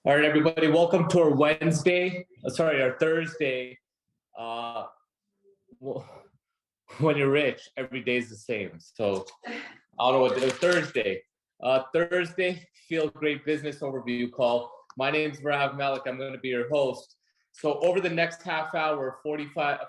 All right, everybody, welcome to our our Thursday. Uh, well, when you're rich, every day is the same. So I don't know what Thursday. Thursday, Feel Great Business Overview call. My name is Varav Malik. I'm going to be your host. So over the next half hour, 45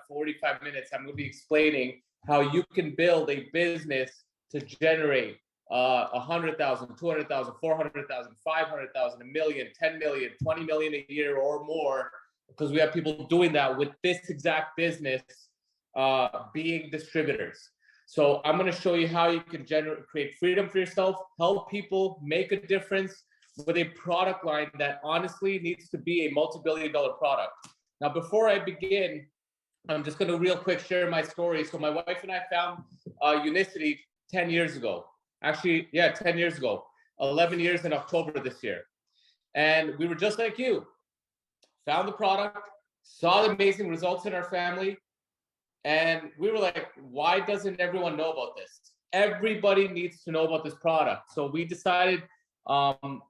minutes, I'm going to be explaining how you can build a business to generate 100,000, 200,000, 400,000, 500,000, a million, 10 million, 20 million a year or more, because we have people doing that with this exact business, being distributors. So I'm going to show you how you can create freedom for yourself, help people make a difference with a product line that honestly needs to be a multi-billion-dollar product. Now, before I begin, I'm just going to real quick share my story. So my wife and I found Unicity 10 years ago. Actually, yeah, 10 years ago, 11 years in October this year. And we were just like you, found the product, saw the amazing results in our family. And we were like, why doesn't everyone know about this? Everybody needs to know about this product. So we decided to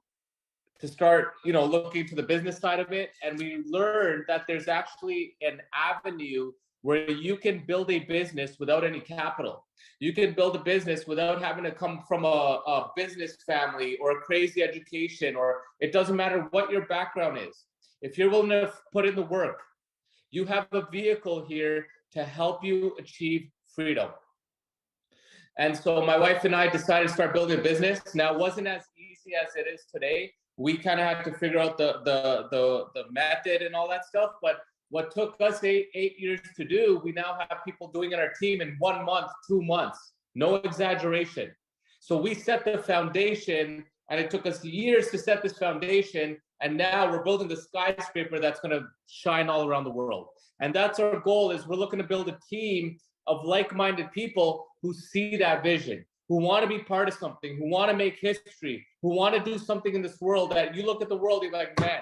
start, looking to the business side of it. And we learned that there's actually an avenue where you can build a business without any capital. You can build a business without having to come from a business family or a crazy education, or it doesn't matter what your background is. If you're willing to put in the work, you have a vehicle here to help you achieve freedom. And so my wife and I decided to start building a business. Now, it wasn't as easy as it is today. We kind of had to figure out the method and all that stuff. But what took us eight years to do, we now have people doing in our team in 1 month, 2 months, no exaggeration. So we set the foundation, and it took us years to set this foundation. And now we're building the skyscraper that's going to shine all around the world. And that's our goal. Is we're looking to build a team of like-minded people who see that vision, who want to be part of something, who want to make history, who want to do something in this world that you look at the world, you're like, man,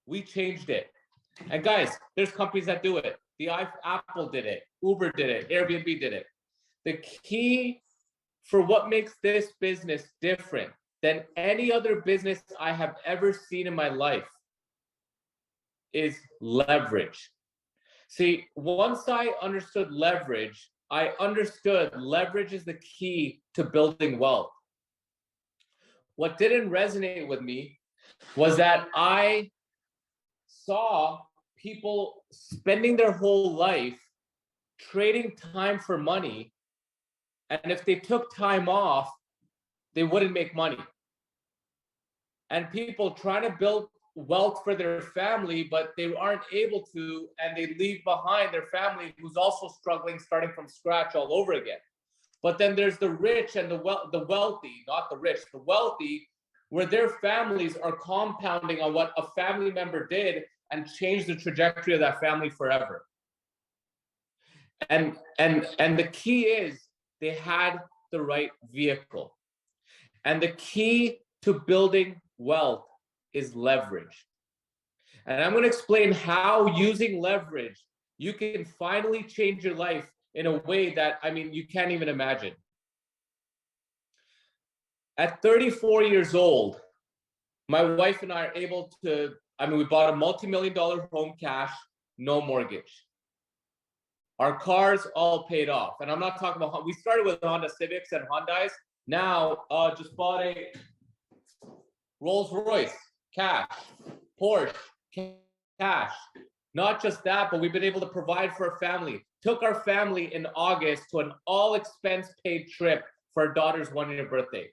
we changed it. And guys, there's companies that do it. Apple did it, Uber did it, Airbnb did it. The key for what makes this business different than any other business I have ever seen in my life is leverage. See, once I understood leverage, I understood leverage is the key to building wealth. What didn't resonate with me was that I saw people spending their whole life trading time for money. And if they took time off, they wouldn't make money. And people trying to build wealth for their family, but they aren't able to, and they leave behind their family who's also struggling, starting from scratch all over again. But then there's the rich and the wealthy, not the rich, the wealthy, where their families are compounding on what a family member did and changed the trajectory of that family forever. And the key is they had the right vehicle. And the key to building wealth is leverage. And I'm going to explain how using leverage, you can finally change your life in a way that, you can't even imagine. At 34 years old, my wife and I are able to, we bought a multi-million-dollar home cash, no mortgage. Our cars all paid off. And I'm not talking about, we started with Honda Civics and Hyundais. Now, just bought a Rolls Royce, cash, Porsche, cash. Not just that, but we've been able to provide for our family. Took our family in August to an all-expense paid trip for our daughter's 1-year birthday.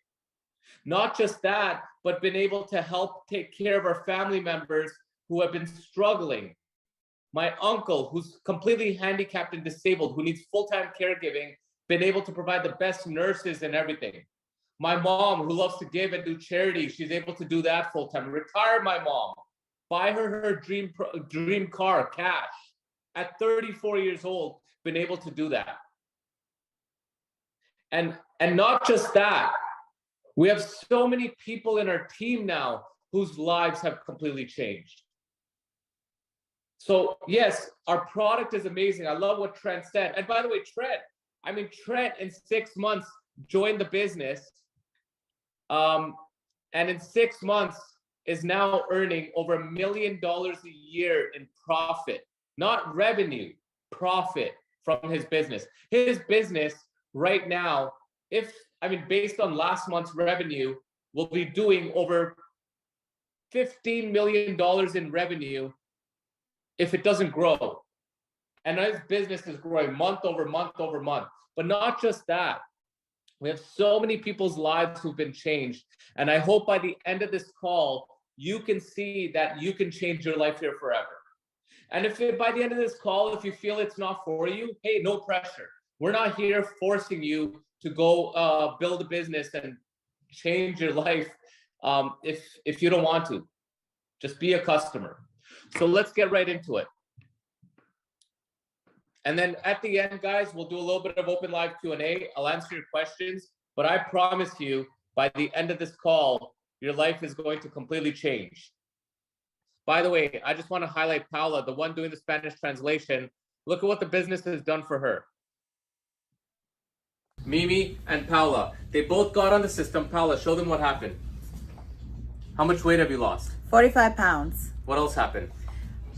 Not just that, but been able to help take care of our family members who have been struggling. My uncle, who's completely handicapped and disabled, who needs full-time caregiving, been able to provide the best nurses and everything. My mom, who loves to give and do charity, she's able to do that full-time. Retire my mom. Buy her dream car, cash. At 34 years old, been able to do that. And not just that, we have so many people in our team now whose lives have completely changed. So yes, our product is amazing. I love what Trent said. And by the way, Trent in 6 months joined the business. And in 6 months, is now earning over $1 million a year in profit, not revenue, profit from his business. His business right now, based on last month's revenue, will be doing over $15 million in revenue if it doesn't grow. And his business is growing month over month over month. But not just that. We have so many people's lives who've been changed. And I hope by the end of this call, you can see that you can change your life here forever. And if by the end of this call, if you feel it's not for you, hey, no pressure. We're not here forcing you to go build a business and change your life if you don't want to. Just be a customer. So let's get right into it. And then at the end, guys, we'll do a little bit of open live Q&A. I'll answer your questions, but I promise you, by the end of this call, your life is going to completely change. By the way, I just want to highlight Paula, the one doing the Spanish translation. Look at what the business has done for her. Mimi and Paula, they both got on the system. Paula, show them what happened. How much weight have you lost? 45 pounds. What else happened?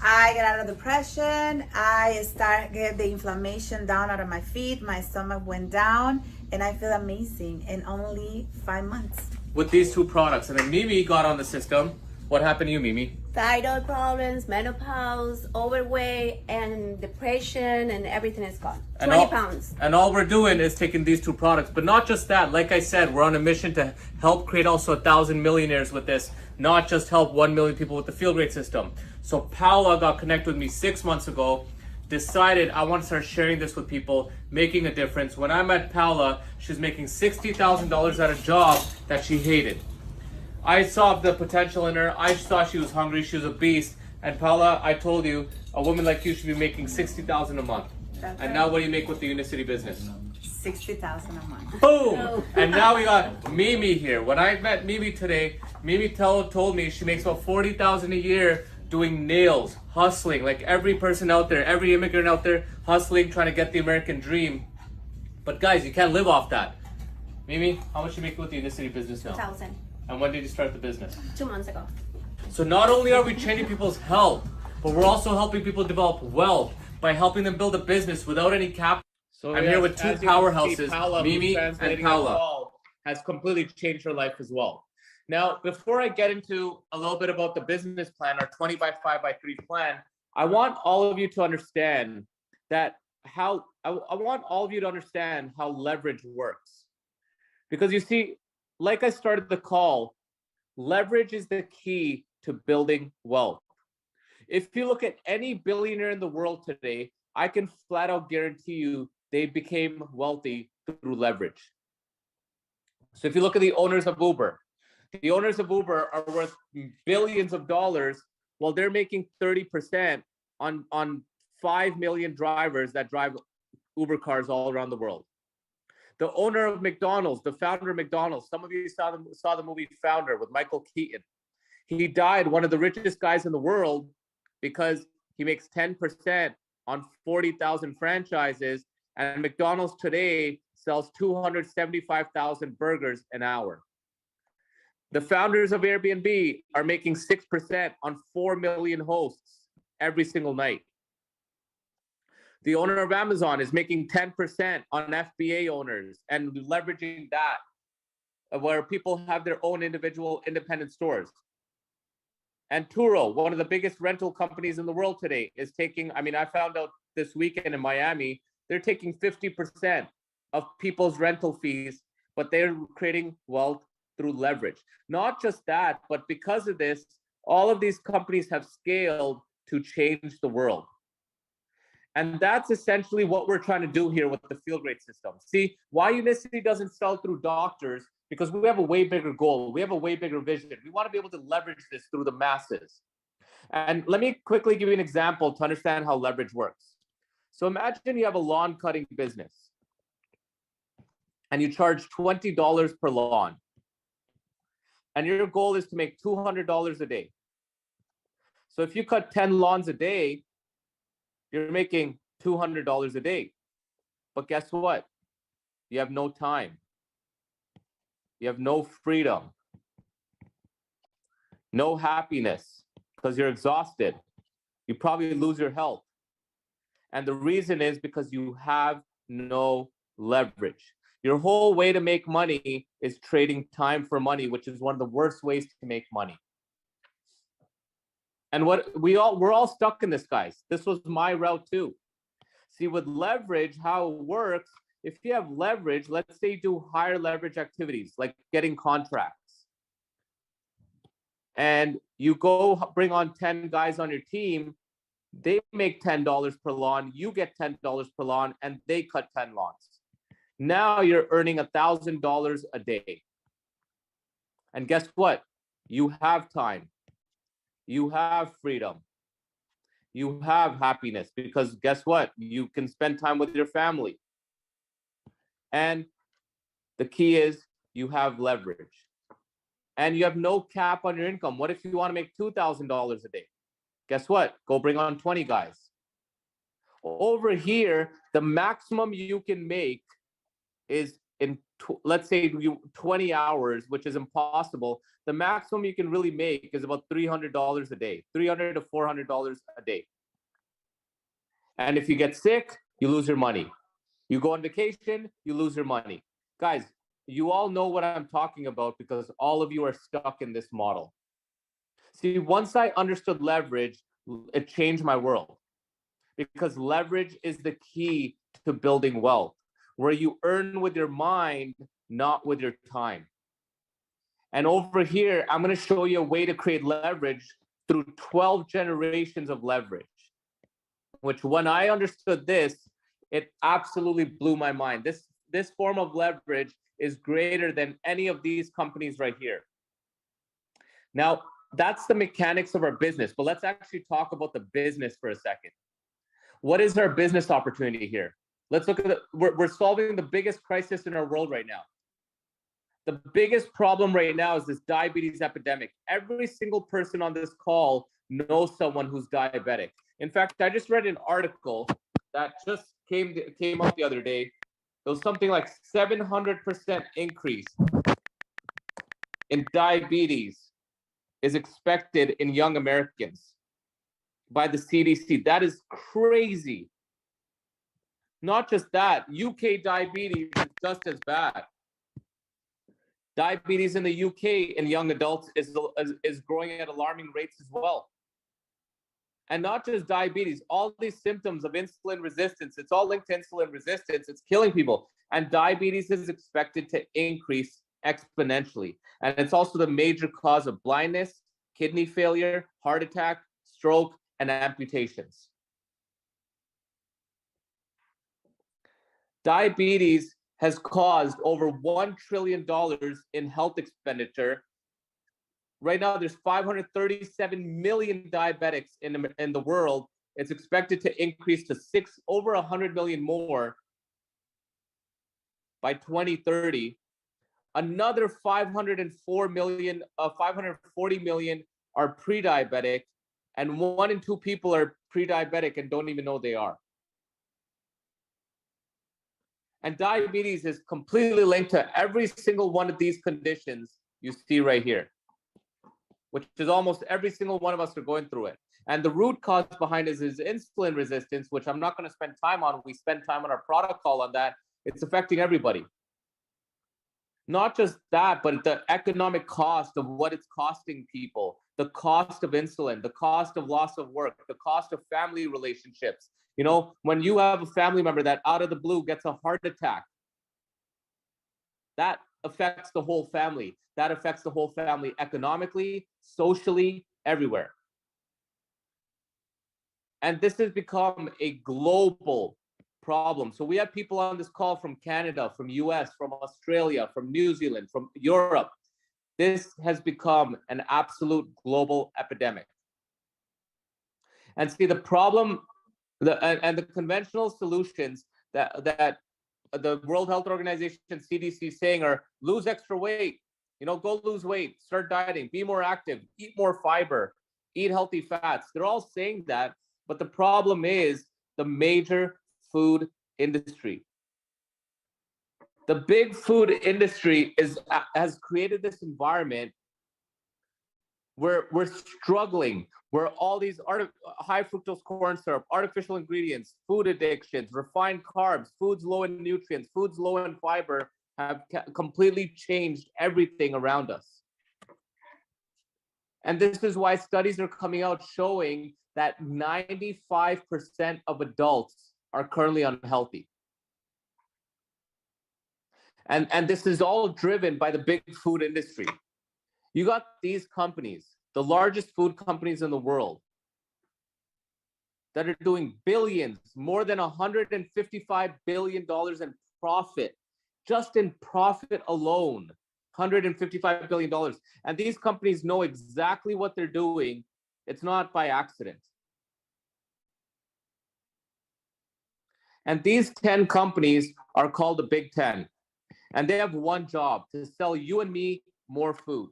I got out of depression. I started get the inflammation down out of my feet. My stomach went down, and I feel amazing in only 5 months. With these two products, and then Mimi got on the system. What happened to you, Mimi? Thyroid problems, menopause, overweight, and depression, and everything is gone. 20 pounds. And all we're doing is taking these two products. But not just that. Like I said, we're on a mission to help create also 1,000 millionaires with this. Not just help 1 million people with the Feel Great system. So Paula got connected with me 6 months ago, decided I want to start sharing this with people, making a difference. When I met Paula, she was making $60,000 at a job that she hated. I saw the potential in her. I saw she was hungry. She was a beast. And Paula, I told you, a woman like you should be making $60,000 a month. That's and right. now what do you make with the Unicity business? 60,000 a month. Boom! Oh. And now we got Mimi here. When I met Mimi today, Mimi told me she makes about $40,000 a year doing nails, hustling, like every person out there, every immigrant out there, hustling, trying to get the American dream. But guys, you can't live off that. Mimi, how much you make with the Unicity business now? 2,000. And when did you start the business? 2 months ago. So not only are we changing people's health, but we're also helping people develop wealth by helping them build a business without any capital. So I'm here with two powerhouses, Mimi and Paula. Has completely changed her life as well. Now, before I get into a little bit about the business plan, our 20 by 5 by 3 plan, I want all of you to understand that I want all of you to understand how leverage works. Because you see, like I started the call, leverage is the key to building wealth. If you look at any billionaire in the world today, I can flat out guarantee you they became wealthy through leverage. So if you look at the owners of Uber, the owners of Uber are worth billions of dollars while they're making 30% on 5 million drivers that drive Uber cars all around the world. The owner of McDonald's, the founder of McDonald's, some of you saw the movie Founder with Michael Keaton. He died one of the richest guys in the world because he makes 10% on 40,000 franchises, and McDonald's today sells 275,000 burgers an hour. The founders of Airbnb are making 6% on 4 million hosts every single night. The owner of Amazon is making 10% on FBA owners and leveraging that, where people have their own individual independent stores. And Turo, one of the biggest rental companies in the world today, is taking, I found out this weekend in Miami, they're taking 50% of people's rental fees, but they're creating wealth through leverage. Not just that, but because of this, all of these companies have scaled to change the world. And that's essentially what we're trying to do here with the Feel Great system. See, why Unicity doesn't sell through doctors? Because we have a way bigger goal. We have a way bigger vision. We want to be able to leverage this through the masses. And let me quickly give you an example to understand how leverage works. So imagine you have a lawn cutting business and you charge $20 per lawn. And your goal is to make $200 a day. So if you cut 10 lawns a day, you're making $200 a day. But guess what? You have no time. You have no freedom. no happiness because you're exhausted. You probably lose your health. And the reason is because you have no leverage. Your whole way to make money is trading time for money, which is one of the worst ways to make money. And we're all stuck in this, guys. This was my route too. See, with leverage, how it works, if you have leverage, let's say you do higher leverage activities like getting contracts, and you go bring on 10 guys on your team, they make $10 per lawn, you get $10 per lawn, and they cut 10 lawns. Now you're earning $1,000 a day. And guess what? You have time. You have freedom. You have happiness, because guess what? You can spend time with your family. And the key is you have leverage. And you have no cap on your income. What if you want to make $2,000 a day? Guess what? Go bring on 20 guys. Over here, the maximum you can make is in, let's say, 20 hours, which is impossible. The maximum you can really make is about $300 a day, $300 to $400 a day. And if you get sick, you lose your money. You go on vacation, you lose your money. Guys, you all know what I'm talking about because all of you are stuck in this model. See, once I understood leverage, it changed my world, because leverage is the key to building wealth, where you earn with your mind, not with your time. And over here, I'm going to show you a way to create leverage through 12 generations of leverage, which when I understood this, it absolutely blew my mind. This form of leverage is greater than any of these companies right here. Now, that's the mechanics of our business, but let's actually talk about the business for a second. What is our business opportunity here? Let's look at we're solving the biggest crisis in our world right now. The biggest problem right now is this diabetes epidemic. Every single person on this call knows someone who's diabetic. In fact, I just read an article that just came out the other day. It was something like 700% increase in diabetes is expected in young Americans by the CDC. That is crazy. Not just that, UK diabetes is just as bad. Diabetes in the UK in young adults is growing at alarming rates as well. And not just diabetes, all these symptoms of insulin resistance, it's all linked to insulin resistance, it's killing people. And diabetes is expected to increase exponentially. And it's also the major cause of blindness, kidney failure, heart attack, stroke, and amputations. Diabetes has caused over $1 trillion in health expenditure. Right now, there's 537 million diabetics in the world. It's expected to increase to over 100 million more by 2030. Another 540 million are pre-diabetic, and 1 in 2 people are pre-diabetic and don't even know they are. And diabetes is completely linked to every single one of these conditions you see right here, which is almost every single one of us are going through it. And the root cause behind this is insulin resistance, which I'm not going to spend time on. We spend time on our product call on that. It's affecting everybody. Not just that, but the economic cost of what it's costing people, the cost of insulin, the cost of loss of work, the cost of family relationships. You know, when you have a family member that out of the blue gets a heart attack, that affects the whole family. That affects the whole family economically, socially, everywhere. And this has become a global problem. So we have people on this call from Canada, from US, from Australia, from New Zealand, from Europe. This has become an absolute global epidemic. And see, the problem, the conventional solutions that the World Health Organization, CDC, is saying are lose extra weight, you know, go lose weight, start dieting, be more active, eat more fiber, eat healthy fats. They're all saying that, but the problem is the major food industry. The big food industry has created this environment We're struggling. Where all these high fructose corn syrup, artificial ingredients, food addictions, refined carbs, foods low in nutrients, foods low in fiber have completely changed everything around us. And this is why studies are coming out showing that 95% of adults are currently unhealthy. And this is all driven by the big food industry. You got these companies, the largest food companies in the world, that are doing billions, more than $155 billion in profit, just in profit alone, $155 billion. And these companies know exactly what they're doing. It's not by accident. And these 10 companies are called the Big 10. And they have one job: to sell you and me more food.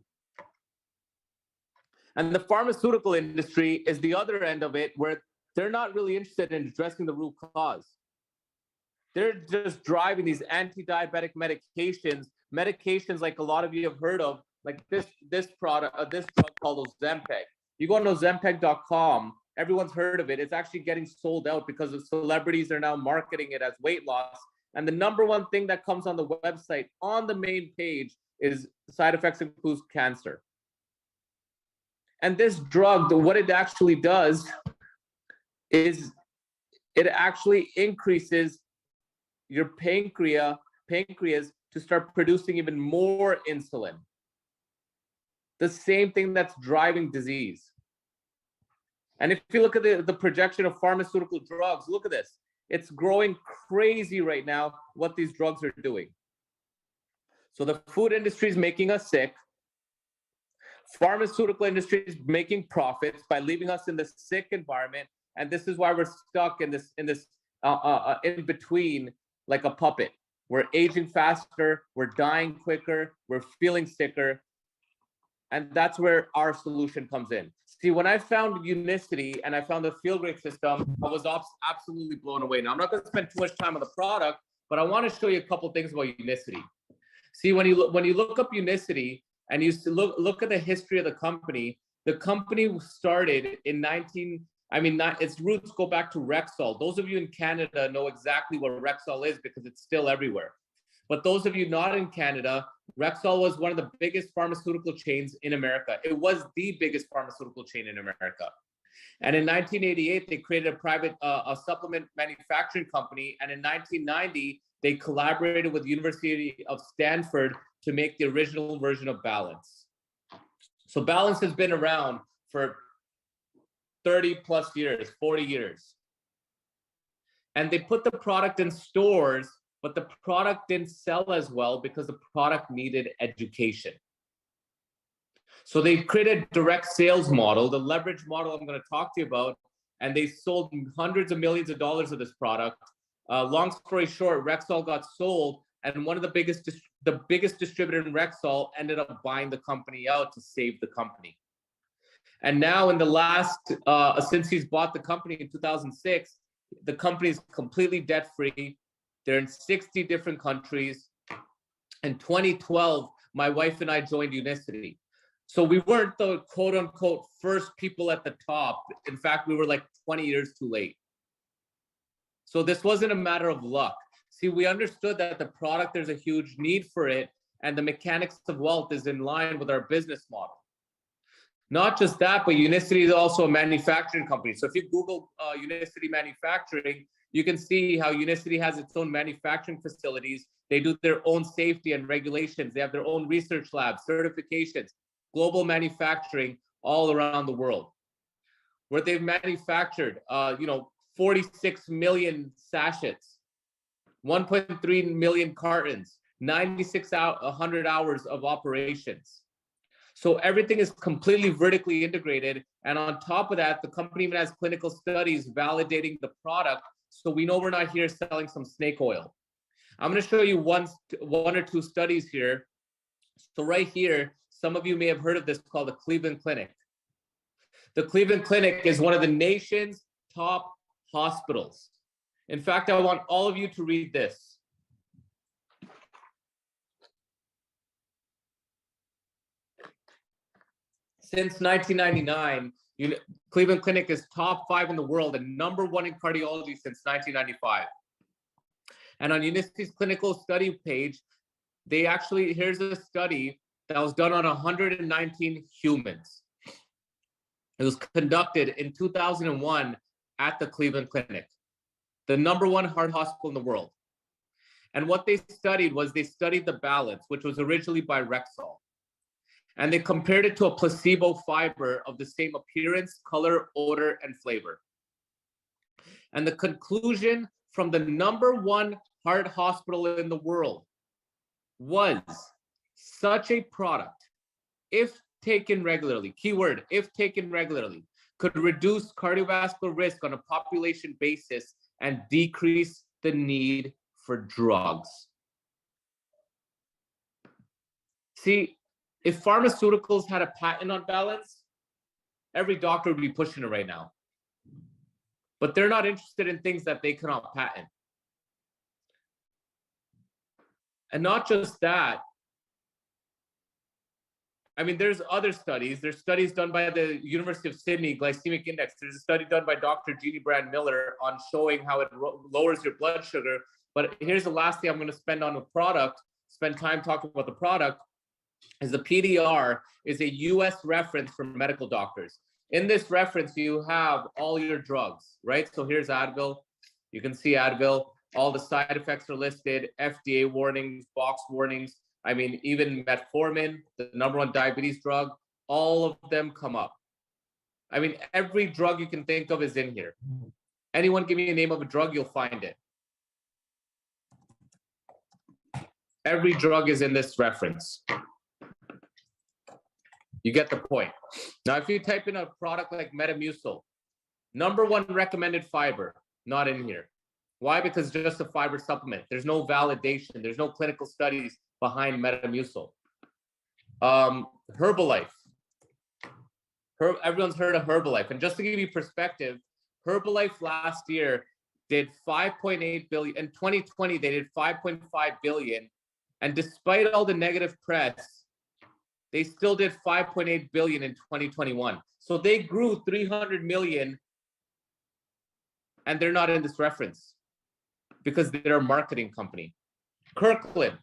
And the pharmaceutical industry is the other end of it, where they're not really interested in addressing the root cause. They're just driving these anti-diabetic medications like a lot of you have heard of, like this drug called Ozempic. You go on Ozempic.com, everyone's heard of it. It's actually getting sold out because the celebrities are now marketing it as weight loss. And the number one thing that comes on the website on the main page is side effects includes cancer. And this drug, what it actually does is it actually increases your pancreas to start producing even more insulin. The same thing that's driving disease. And if you look at the projection of pharmaceutical drugs, look at this. It's growing crazy right now what these drugs are doing. So the food industry is making us sick. Pharmaceutical industry is making profits by leaving us in this sick environment, and this is why we're stuck in this in between, like a puppet. We're aging faster, we're dying quicker, we're feeling sicker, and that's where our solution comes in. See, when I found Unicity and I found the Feelgreat system, I was absolutely blown away. Now, I'm not going to spend too much time on the product, but I want to show you a couple things about Unicity. See, when you look up Unicity, and you look at the history of the company started in its roots go back to Rexall. Those of you in Canada know exactly what Rexall is because it's still everywhere. But those of you not in Canada, Rexall was one of the biggest pharmaceutical chains in America. It was the biggest pharmaceutical chain in America. And in 1988, they created a private supplement manufacturing company. And in 1990, they collaborated with the University of Stanford to make the original version of Balance. So Balance has been around for 30 plus years, 40 years. And they put the product in stores, but the product didn't sell as well because the product needed education. So they created a direct sales model, the leverage model I'm going to talk to you about, and they sold hundreds of millions of dollars of this product. Long story short, Rexall got sold, and one of the biggest distributor in Rexall ended up buying the company out to save the company. And now in the last, since he's bought the company in 2006, the company is completely debt-free. They're in 60 different countries. In 2012, my wife and I joined Unicity. So we weren't the quote unquote first people at the top. In fact, we were like 20 years too late. So this wasn't a matter of luck. See, we understood that the product, there's a huge need for it, and the mechanics of wealth is in line with our business model. Not just that, but Unicity is also a manufacturing company. So if you Google Unicity Manufacturing, you can see how Unicity has its own manufacturing facilities. They do their own safety and regulations. They have their own research labs, certifications, global manufacturing all around the world, where they've manufactured, 46 million sachets, 1.3 million cartons, 9,600 hours of operations. So everything is completely vertically integrated. And on top of that, the company even has clinical studies validating the product. So we know we're not here selling some snake oil. I'm going to show you one or two studies here. So right here, some of you may have heard of this called the Cleveland Clinic. The Cleveland Clinic is one of the nation's top hospitals. In fact, I want all of you to read this. Since 1999, Cleveland Clinic is top 5 in the world and #1 in cardiology since 1995. And on Unicity's clinical study page, they actually, here's a study that was done on 119 humans. It was conducted in 2001 at the Cleveland Clinic, the #1 heart hospital in the world. And what they studied was they studied the balance, which was originally by Rexall. And they compared it to a placebo fiber of the same appearance, color, odor, and flavor. And the conclusion from the #1 heart hospital in the world was such a product, if taken regularly, keyword, if taken regularly, could reduce cardiovascular risk on a population basis and decrease the need for drugs. See, if pharmaceuticals had a patent on balance, every doctor would be pushing it right now. But they're not interested in things that they cannot patent. And not just that, I mean, there's other studies. There's studies done by the University of Sydney, glycemic index. There's a study done by Dr. Jeannie Brand Miller on showing how it lowers your blood sugar. But here's the last thing I'm going to spend on the product, spend time talking about the product, is the PDR is a US reference for medical doctors. In this reference, you have all your drugs, right? So here's Advil. You can see Advil. All the side effects are listed, FDA warnings, box warnings. I mean, even metformin, the #1 diabetes drug, all of them come up. I mean, every drug you can think of is in here. Anyone give me a name of a drug, you'll find it. Every drug is in this reference. You get the point. Now, if you type in a product like Metamucil, #1 recommended fiber, not in here. Why? Because it's just a fiber supplement. There's no validation. There's no clinical studies behind Metamucil. Herbalife. Everyone's heard of Herbalife. And just to give you perspective, Herbalife last year did 5.8 billion. In 2020, they did 5.5 billion. And despite all the negative press, they still did 5.8 billion in 2021. So they grew 300 million, and they're not in this reference because they're a marketing company. Kirkland,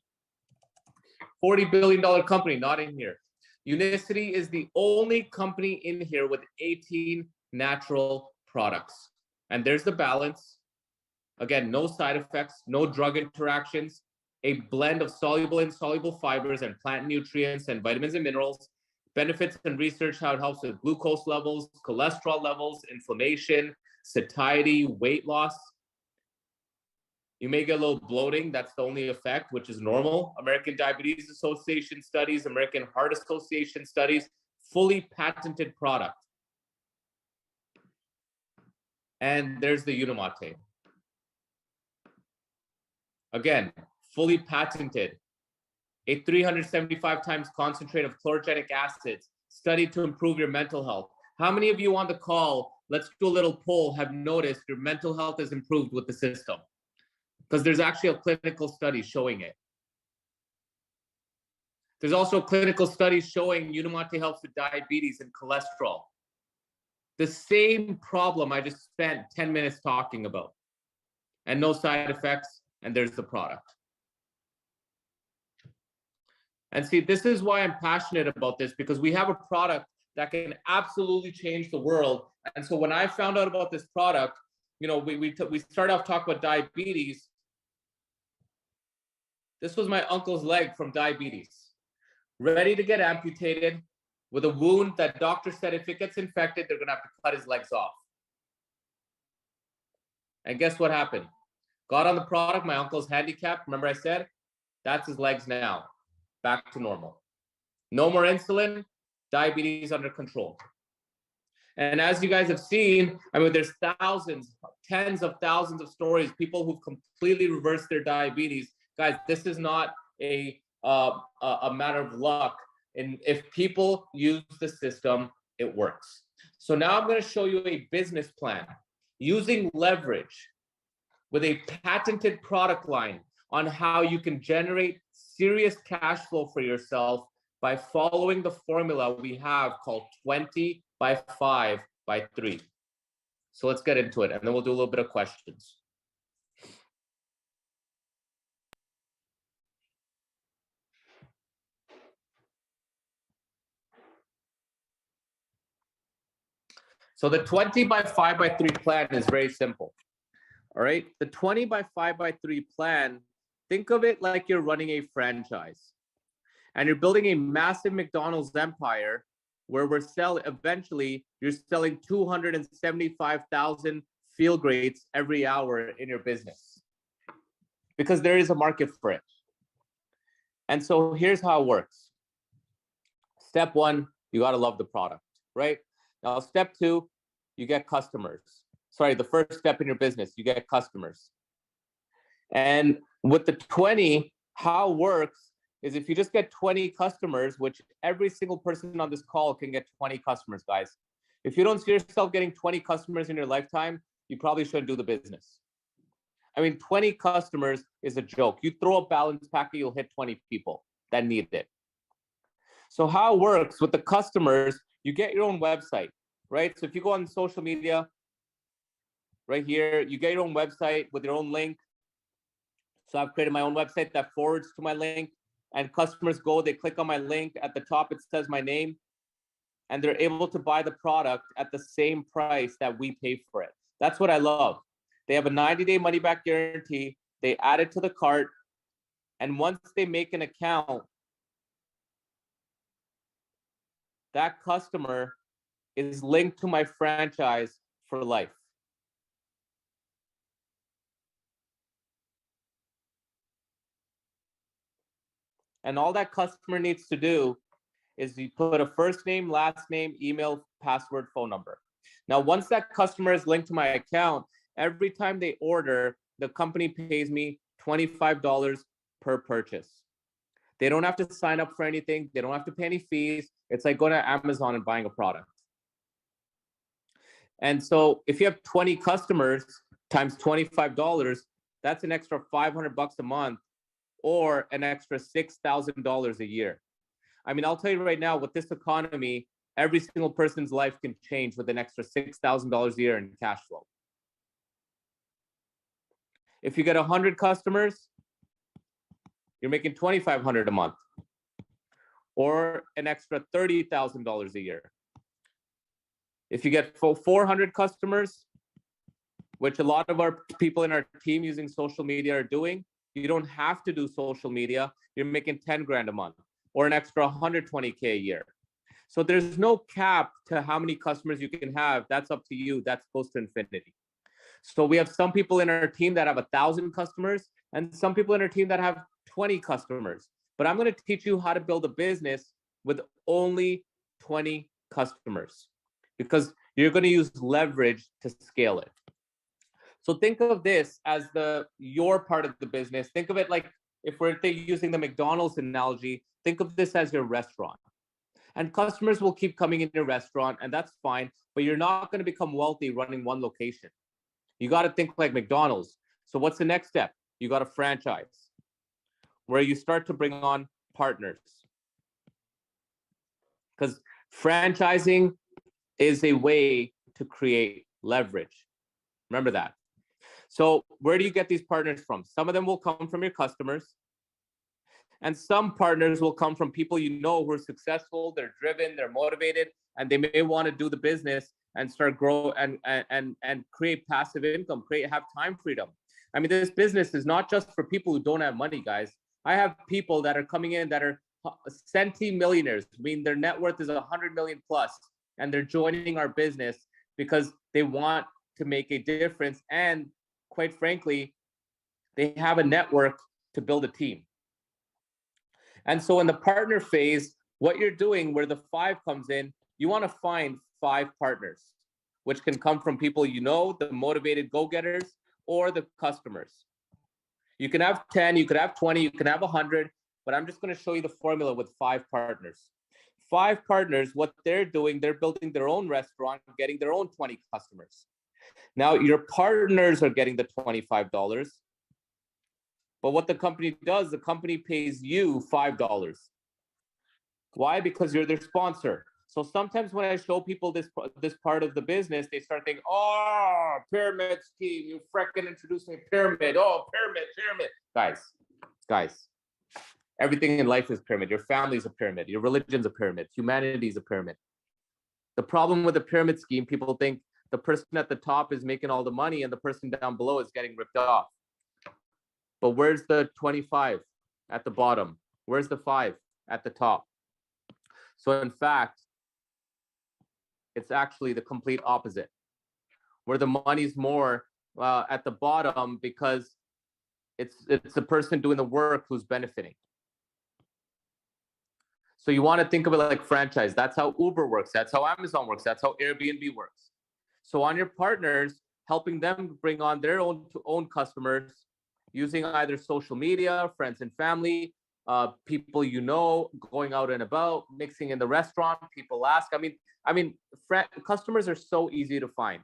$40 billion company, not in here. Unicity is the only company in here with 18 natural products. And there's the balance. Again, no side effects, no drug interactions, a blend of soluble and insoluble fibers and plant nutrients and vitamins and minerals. Benefits and research how it helps with glucose levels, cholesterol levels, inflammation, satiety, weight loss. You may get a little bloating. That's the only effect, which is normal. American Diabetes Association studies, American Heart Association studies, fully patented product. And there's the Unimate. Again, fully patented. A 375 times concentrate of chlorogenic acids, studied to improve your mental health. How many of you on the call, let's do a little poll, have noticed your mental health has improved with the system? Because there's actually a clinical study showing it. There's also clinical studies showing Unimate helps with diabetes and cholesterol. The same problem I just spent 10 minutes talking about. And no side effects, and there's the product. And see, this is why I'm passionate about this, because we have a product that can absolutely change the world. And so when I found out about this product, you know, we started off talking about diabetes. This was my uncle's leg from diabetes, ready to get amputated with a wound that doctor said if it gets infected, they're gonna have to cut his legs off. And guess what happened? Got on the product, my uncle's handicapped. Remember I said, that's his legs now, back to normal. No more insulin, diabetes under control. And as you guys have seen, I mean, there's thousands, tens of thousands of stories, people who've completely reversed their diabetes. Guys, this is not a matter of luck. And if people use the system, it works. So now I'm going to show you a business plan using leverage with a patented product line on how you can generate serious cash flow for yourself by following the formula we have called 20 by 5 by 3. So let's get into it, and then we'll do a little bit of questions. So the 20 by 5 by 3 plan is very simple. All right. The 20 by 5 by 3 plan, think of it like you're running a franchise and you're building a massive McDonald's empire where eventually you're selling 275,000 field grates every hour in your business because there is a market for it. And so here's how it works. Step one, you got to love the product, right? Now, step two, you get customers. Sorry, the first step in your business, you get customers. And with the 20, how it works is if you just get 20 customers, which every single person on this call can get 20 customers, guys. If you don't see yourself getting 20 customers in your lifetime, you probably shouldn't do the business. I mean, 20 customers is a joke. You throw a balance packet, you'll hit 20 people that need it. So how it works with the customers, you get your own website, right? So if you go on social media, right here, you get your own website with your own link. So I've created my own website that forwards to my link, and customers go, they click on my link. At the top, it says my name, and they're able to buy the product at the same price that we pay for it. That's what I love. They have a 90-day money-back guarantee. They add it to the cart, and once they make an account, that customer is linked to my franchise for life. And all that customer needs to do is you put a first name, last name, email, password, phone number. Now, once that customer is linked to my account, every time they order, the company pays me $25 per purchase. They don't have to sign up for anything. They don't have to pay any fees. It's like going to Amazon and buying a product. And so if you have 20 customers times $25, that's an extra $500 a month, or an extra $6,000 a year. I mean, I'll tell you right now, with this economy, every single person's life can change with an extra $6,000 a year in cash flow. If you get 100 customers, you're making $2,500 a month, or an extra $30,000 a year. If you get 400 customers, which a lot of our people in our team using social media are doing, you don't have to do social media. You're making 10 grand a month, or an extra 120K a year. So there's no cap to how many customers you can have. That's up to you. That's close to infinity. So we have some people in our team that have 1,000 customers, and some people in our team that have 20 customers. But I'm going to teach you how to build a business with only 20 customers, because you're going to use leverage to scale it. So think of this as your part of the business. Think of it like, if we're using the McDonald's analogy, think of this as your restaurant. And customers will keep coming in your restaurant, and that's fine, but you're not going to become wealthy running one location. You got to think like McDonald's. So what's the next step? You got a franchise where you start to bring on partners. Because franchising is a way to create leverage. Remember that. So where do you get these partners from? Some of them will come from your customers, and some partners will come from people you know who are successful, they're driven, they're motivated, and they may want to do the business and start grow and create passive income, have time freedom. I mean, this business is not just for people who don't have money, guys. I have people that are coming in that are centimillionaires. I mean, their net worth is 100 million plus, and they're joining our business because they want to make a difference, and quite frankly, they have a network to build a team. And so in the partner phase, what you're doing, where the 5 comes in, you want to find 5 partners, which can come from people you know, the motivated go-getters, or the customers. You can have 10, you could have 20, you can have 100, but I'm just going to show you the formula with 5 partners. 5 partners, what they're doing, they're building their own restaurant, getting their own 20 customers. Now, your partners are getting the $25, but what the company does, the company pays you $5. Why? Because you're their sponsor. So sometimes when I show people this part of the business, they start thinking, oh, pyramid scheme, you freaking introduced me pyramid. Oh, pyramid. Guys, everything in life is pyramid. Your family's a pyramid. Your religion's a pyramid. Humanity's a pyramid. The problem with the pyramid scheme, people think the person at the top is making all the money and the person down below is getting ripped off. But where's the 25 at the bottom? Where's the 5 at the top? So in fact, it's actually the complete opposite, where the money's more at the bottom because it's the person doing the work who's benefiting. So you want to think of it like franchise. That's how Uber works. That's how Amazon works. That's how Airbnb works. So on your partners, helping them bring on their own customers using either social media, friends and family, people you know, going out and about, mixing in the restaurant. People ask. I mean, customers are so easy to find.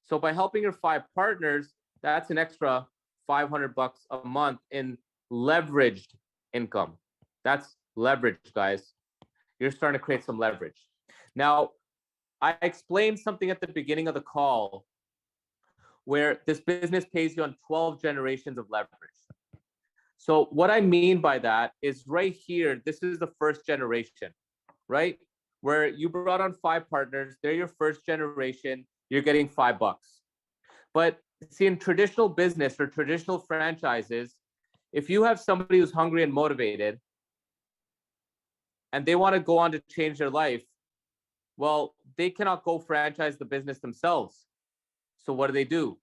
So by helping your 5 partners, that's an extra $500 a month in leveraged income. That's leverage, guys. You're starting to create some leverage. Now, I explained something at the beginning of the call where this business pays you on 12 generations of leverage. So what I mean by that is right here, this is the first generation, right? Where you brought on 5 partners, they're your first generation, you're getting $5. But see, in traditional business or traditional franchises, if you have somebody who's hungry and motivated and they want to go on to change their life, well, they cannot go franchise the business themselves. So what do?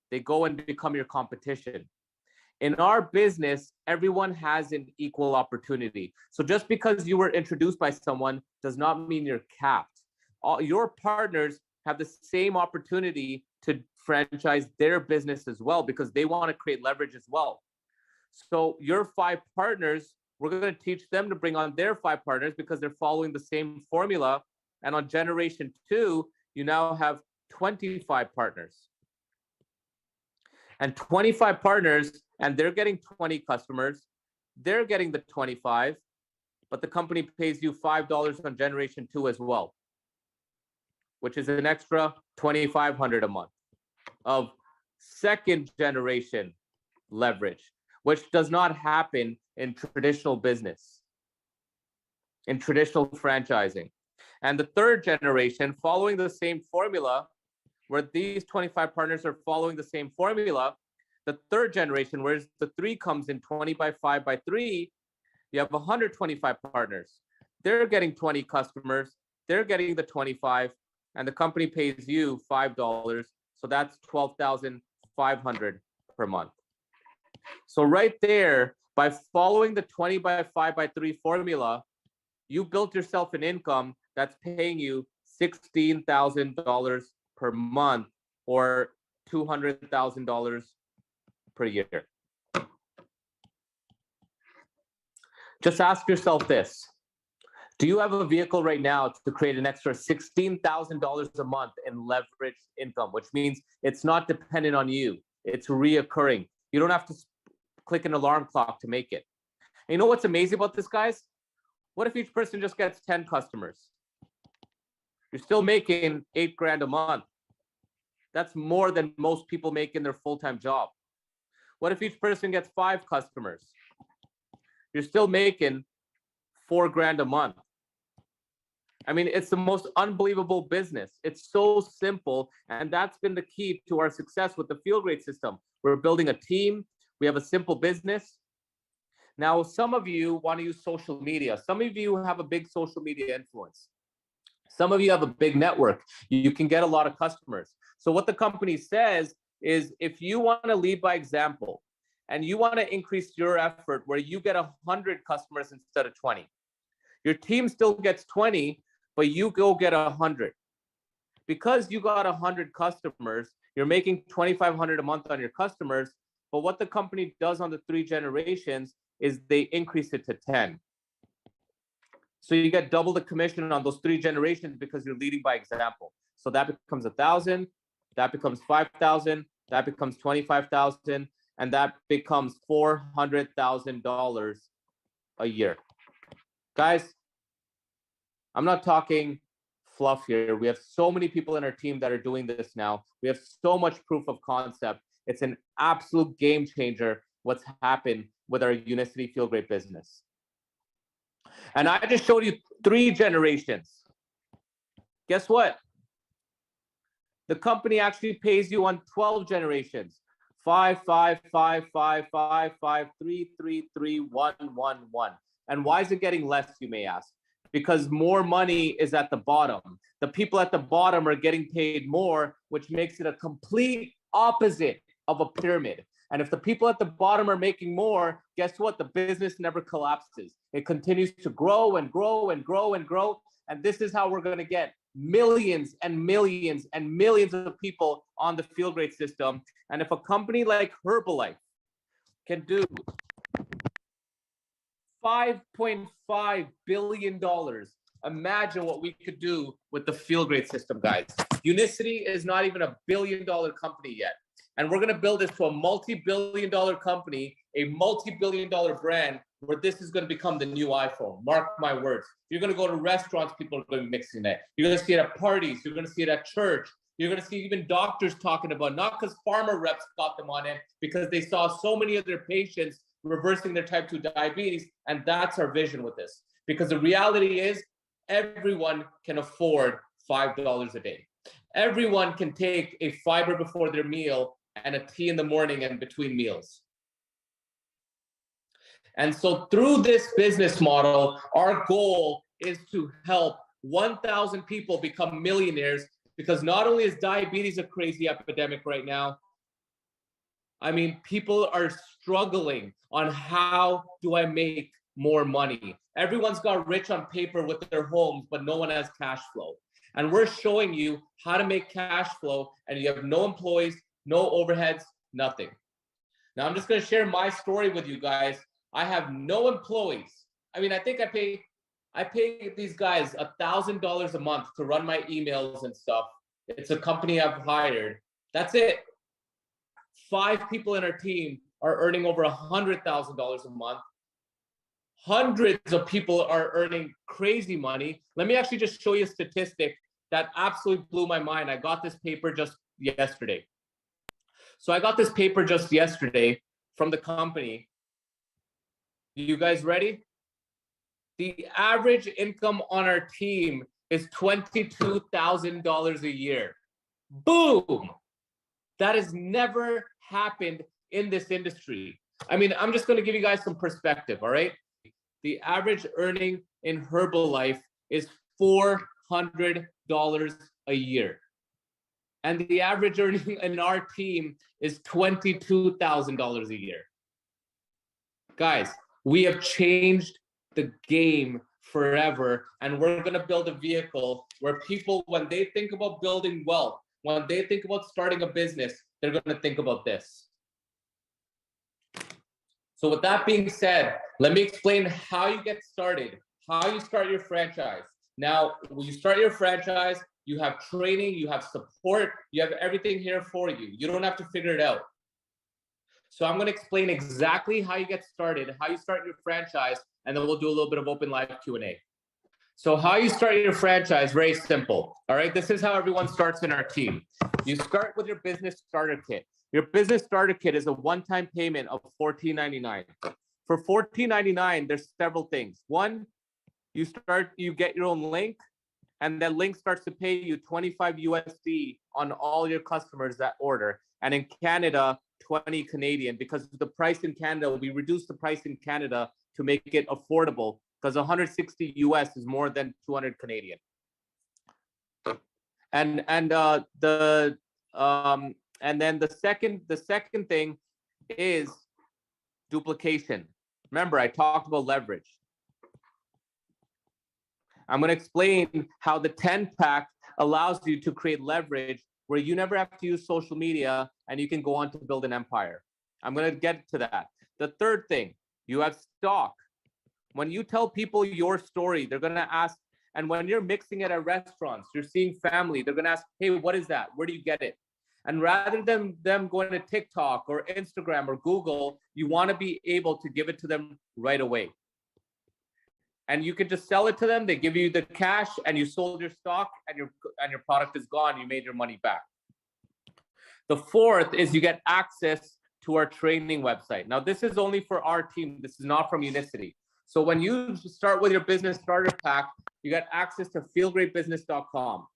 They go and become your competition. In our business, everyone has an equal opportunity. So just because you were introduced by someone does not mean you're capped. All your partners have the same opportunity to franchise their business as well because they want to create leverage as well. So your 5 partners, we're going to teach them to bring on their 5 partners because they're following the same formula. And on generation 2, you now have 25 partners. And 25 partners, and they're getting 20 customers. They're getting the 25, but the company pays you $5 on generation 2 as well, which is an extra $2,500 a month of second generation leverage, which does not happen in traditional business, in traditional franchising. And the third generation, following the same formula, where these 25 partners are following the same formula, the third generation, whereas the 3 comes in 20 by 5 by 3, you have 125 partners. They're getting 20 customers, they're getting the 25, and the company pays you $5. So that's $12,500 per month. So right there, by following the 20 by 5 by 3 formula, you built yourself an income that's paying you $16,000 per month or $200,000 per year. Just ask yourself this. Do you have a vehicle right now to create an extra $16,000 a month in leveraged income, which means it's not dependent on you. It's reoccurring. You don't have to click an alarm clock to make it. And you know what's amazing about this, guys? What if each person just gets 10 customers? You're still making $8,000 a month. That's more than most people make in their full-time job. What if each person gets 5 customers? You're still making $4,000 a month. I mean, it's the most unbelievable business. It's so simple, and that's been the key to our success with the Feel Great system. We're building a team. We have a simple business. Now, some of you want to use social media. Some of you have a big social media influence. Some of you have a big network. You can get a lot of customers. So what the company says is if you want to lead by example and you want to increase your effort where you get 100 customers instead of 20, your team still gets 20, but you go get 100. Because you got 100 customers, you're making $2,500 a month on your customers. But what the company does on the 3 generations is they increase it to 10. So you get double the commission on those 3 generations because you're leading by example. So that becomes 1,000, that becomes 5,000, that becomes 25,000, and that becomes $400,000 a year. Guys, I'm not talking fluff here. We have so many people in our team that are doing this now. We have so much proof of concept. It's an absolute game changer what's happened with our Unicity Feel Great business. And I just showed you 3 generations. Guess what? The company actually pays you on 12 generations. 5, 5, 5, 5, 5, 5, 3, 3, 3, 1, 1, 1. And why is it getting less, you may ask? Because more money is at the bottom. The people at the bottom are getting paid more, which makes it a complete opposite of a pyramid. And if the people at the bottom are making more, guess what? The business never collapses. It continues to grow and grow and grow and grow. And this is how we're going to get millions and millions and millions of people on the Feel Great system. And if a company like Herbalife can do $5.5 billion, imagine what we could do with the Feel Great system, guys. Unicity is not even $1 billion company yet. And we're going to build this to a multi-billion-dollar company, a multi-billion-dollar brand, where this is going to become the new iPhone. Mark my words. You're going to go to restaurants, people are going to be mixing it. You're going to see it at parties. You're going to see it at church. You're going to see even doctors talking about, not because pharma reps got them on it, because they saw so many of their patients reversing their type 2 diabetes. And that's our vision with this. Because the reality is, everyone can afford $5 a day. Everyone can take a fiber before their meal and a tea in the morning and between meals. And so through this business model, our goal is to help 1,000 people become millionaires, because not only is diabetes a crazy epidemic right now, I mean, people are struggling on how do I make more money. Everyone's got rich on paper with their homes, but no one has cash flow. And we're showing you how to make cash flow, and you have no employees, no overheads, nothing. Now, I'm just going to share my story with you guys. I have no employees. I mean, I think I pay these guys $1,000 a month to run my emails and stuff. It's a company I've hired. That's it. 5 people in our team are earning over $100,000 a month. Hundreds of people are earning crazy money. Let me actually just show you a statistic that absolutely blew my mind. I got this paper just yesterday. So I got this paper just yesterday from the company. You guys ready? The average income on our team is $22,000 a year. Boom! That has never happened in this industry. I mean, I'm just going to give you guys some perspective, all right? The average earning in Herbalife is $400 a year. And the average earning in our team is $22,000 a year. Guys, we have changed the game forever, and we're going to build a vehicle where people, when they think about building wealth, when they think about starting a business, they're going to think about this. So with that being said, let me explain how you get started, how you start your franchise. Now, when you start your franchise, you have training, you have support, you have everything here for you. You don't have to figure it out. So I'm going to explain exactly how you get started, how you start your franchise, and then we'll do a little bit of open live Q&A. So how you start your franchise, very simple. All right, this is how everyone starts in our team. You start with your business starter kit. Your business starter kit is a one-time payment of $14.99. For $14.99, there's several things. One, you get your own link, and that link starts to pay you 25 USD on all your customers that order. And in Canada, 20 Canadian, because the price in Canada, we reduced the price in Canada to make it affordable, because 160 US is more than 200 Canadian. And then the second thing is duplication. Remember, I talked about leverage. I'm going to explain how the 10-pack allows you to create leverage where you never have to use social media and you can go on to build an empire. I'm going to get to that. The third thing, you have stock. When you tell people your story, they're going to ask, and when you're mixing it at restaurants, you're seeing family, they're going to ask, hey, what is that? Where do you get it? And rather than them going to TikTok or Instagram or Google, you want to be able to give it to them right away. and you can just sell it to them. They give you the cash, and you sold your stock, and your product is gone. You made your money back. The fourth is you get access to our training website. Now, this is only for our team. This is not from Unicity. So when you start with your business starter pack, you get access to feelgreatbusiness.com.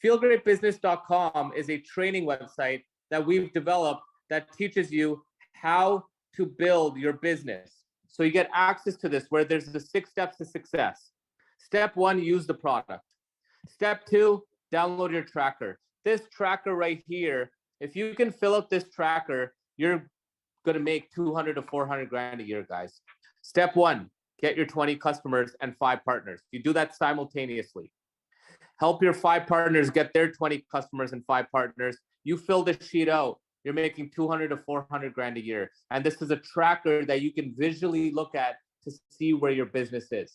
Feelgreatbusiness.com is a training website that we've developed that teaches you how to build your business. So you get access to this, where there's the 6 steps to success. Step 1, use the product. Step 2, download your tracker. This tracker right here, if you can fill up this tracker, you're going to make 200 to 400 grand a year, guys. Step 1, get your 20 customers and 5 partners. You do that simultaneously. Help your 5 partners get their 20 customers and 5 partners. You fill this sheet out, you're making 200 to 400 grand a year. And this is a tracker that you can visually look at to see where your business is.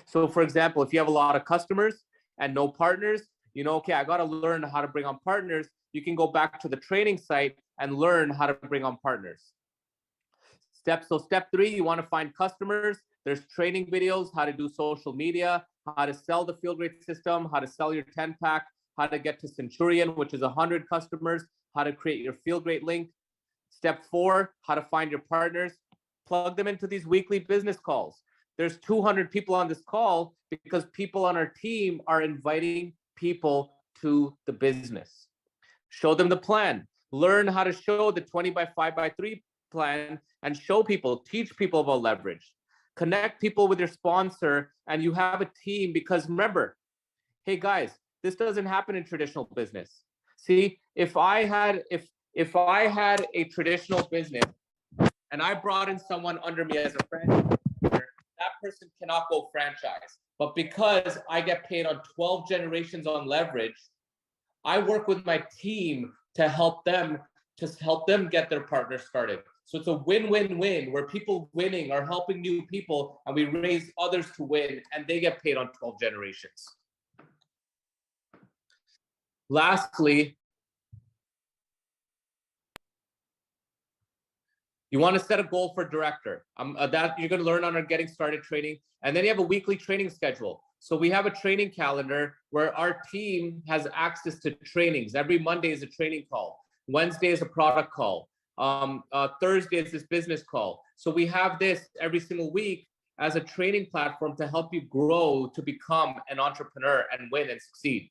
So for example, if you have a lot of customers and no partners, you know, okay, I got to learn how to bring on partners. You can go back to the training site and learn how to bring on partners. Step 3, you want to find customers. There's training videos, how to do social media, how to sell the Feel Great system, how to sell your 10-pack, how to get to Centurion, which is 100 customers, how to create your Feel Great link. Step 4, how to find your partners. Plug them into these weekly business calls. There's 200 people on this call because people on our team are inviting people to the business. Show them the plan. Learn how to show the 20 by 5 by 3 plan and show people, teach people about leverage. Connect people with your sponsor, and you have a team, because remember, hey guys, this doesn't happen in traditional business. See, if I had a traditional business and I brought in someone under me as a franchise, that person cannot go franchise. But because I get paid on 12 generations on leverage, I work with my team to help them get their partner started. So it's a win-win-win, where people winning are helping new people, and we raise others to win, and they get paid on 12 generations. Lastly, you want to set a goal for director. That you're going to learn on our Getting Started training. And then you have a weekly training schedule. So we have a training calendar where our team has access to trainings. Every Monday is a training call. Wednesday is a product call. Thursday is this business call. So we have this every single week as a training platform to help you grow to become an entrepreneur and win and succeed.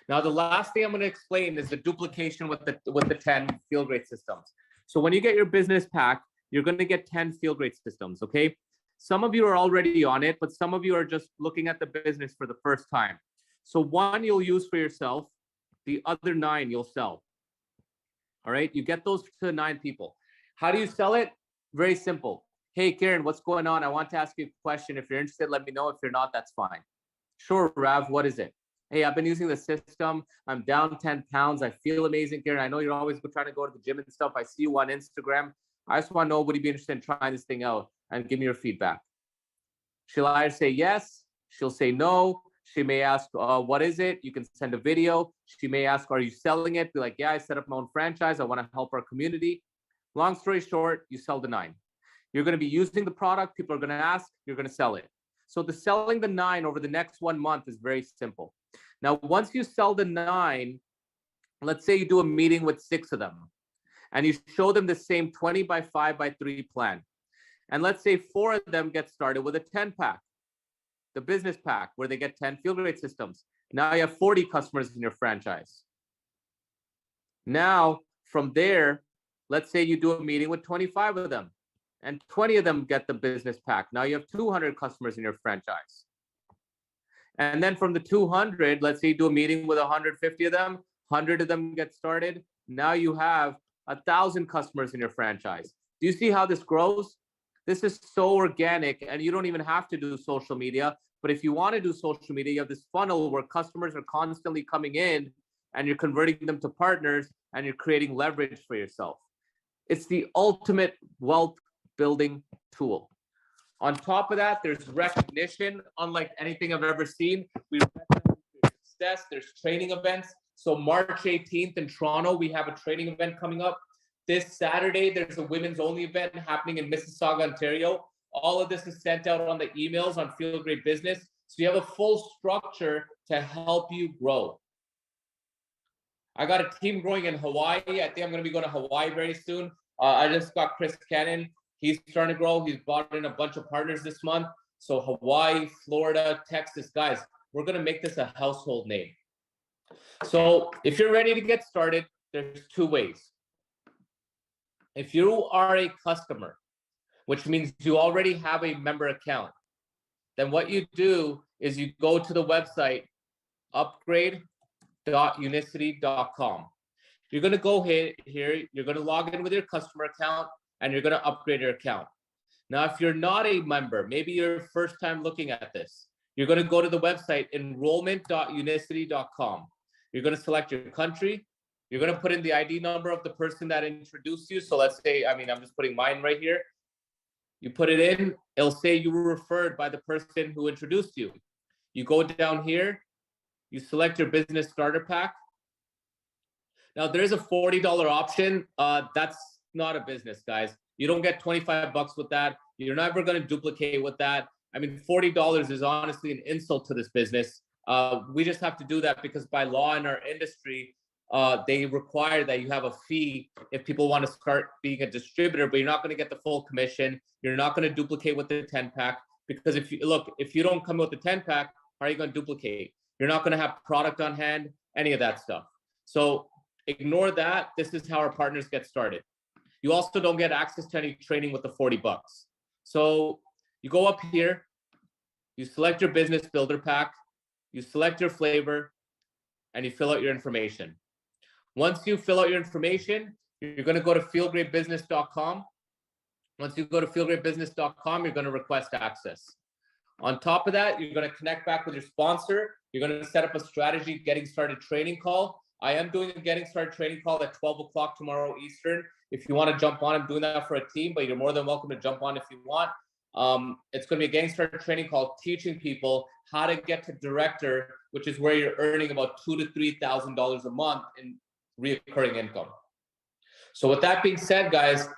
Now, the last thing I'm going to explain is the duplication with the 10 Feel Great systems. So when you get your business pack, you're going to get 10 Feel Great systems, okay? Some of you are already on it, but some of you are just looking at the business for the first time. So 1 you'll use for yourself, the other 9 you'll sell. All right, you get those to 9 people. How do you sell it? Very simple. Hey, Karen, what's going on? I want to ask you a question. If you're interested, let me know. If you're not, that's fine. Sure, Rav, what is it? Hey, I've been using the system. I'm down 10 pounds. I feel amazing, Karen. I know you're always trying to go to the gym and stuff. I see you on Instagram. I just want to know, would you be interested in trying this thing out, and give me your feedback? She'll either say yes, she'll say no. She may ask, what is it? You can send a video. She may ask, are you selling it? Be like, yeah, I set up my own franchise. I want to help our community. Long story short, you sell the 9. You're going to be using the product. People are going to ask, you're going to sell it. So the selling the 9 over the next 1 month is very simple. Now, once you sell the 9, let's say you do a meeting with 6 of them, and you show them the same 20 by 5 by 3 plan. And let's say 4 of them get started with a 10-pack, the business pack, where they get 10 Feel Great systems. Now you have 40 customers in your franchise. Now, from there, let's say you do a meeting with 25 of them, and 20 of them get the business pack. Now you have 200 customers in your franchise. And then from the 200, let's say you do a meeting with 150 of them, 100 of them get started. Now you have 1,000 customers in your franchise. Do you see how this grows? This is so organic, and you don't even have to do social media. But if you want to do social media, you have this funnel where customers are constantly coming in, and you're converting them to partners, and you're creating leverage for yourself. It's the ultimate wealth building tool. On top of that, there's recognition, unlike anything I've ever seen. We recognize your success. There's training events. So March 18th in Toronto, we have a training event coming up. This Saturday, there's a women's only event happening in Mississauga, Ontario. All of this is sent out on the emails on Feel Great Business. So you have a full structure to help you grow. I got a team growing in Hawaii. I think I'm going to be going to Hawaii very soon. I just got Chris Cannon. He's starting to grow. He's brought in a bunch of partners this month. So Hawaii, Florida, Texas, guys, we're going to make this a household name. So if you're ready to get started, there's two ways. If you are a customer, which means you already have a member account, then what you do is you go to the website, upgrade.unicity.com. You're going to go here, you're going to log in with your customer account, and you're going to upgrade your account. Now, if you're not a member, maybe you're first time looking at this, you're going to go to the website, enrollment.unicity.com. You're going to select your country. You're going to put in the ID number of the person that introduced you. So let's say, I'm just putting mine right here. You put it in, it'll say you were referred by the person who introduced you. You go down here, you select your business starter pack. Now there's a $40 option. That's not a business, guys. You don't get 25 bucks with that. You're never going to duplicate with that. $40 is honestly an insult to this business. We just have to do that because by law in our industry, they require that you have a fee if people want to start being a distributor, but you're not going to get the full commission. You're not going to duplicate with the 10 pack because if you don't come with the 10 pack, how are you going to duplicate? You're not going to have product on hand, any of that stuff. So ignore that. This is how our partners get started. You also don't get access to any training with the 40 bucks. So you go up here, you select your business builder pack, you select your flavor, and you fill out your information. Once you fill out your information, you're going to go to feelgreatbusiness.com. Once you go to feelgreatbusiness.com, you're going to request access. On top of that, you're going to connect back with your sponsor. You're going to set up a strategy getting started training call. I am doing a getting started training call at 12 o'clock tomorrow Eastern. If you want to jump on, I'm doing that for a team, but you're more than welcome to jump on if you want. It's going to be a getting started training call teaching people how to get to director, which is where you're earning about $2,000 to $3,000 a month in recurring income. So with that being said, guys,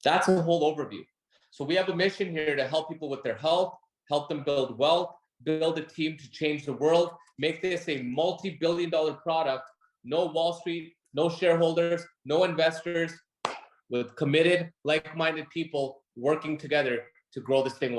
that's a whole overview. So we have a mission here to help people with their health, help them build wealth, build a team to change the world, make this a multi-billion-dollar product, no Wall Street, no shareholders, no investors, with committed, like-minded people working together to grow this thing.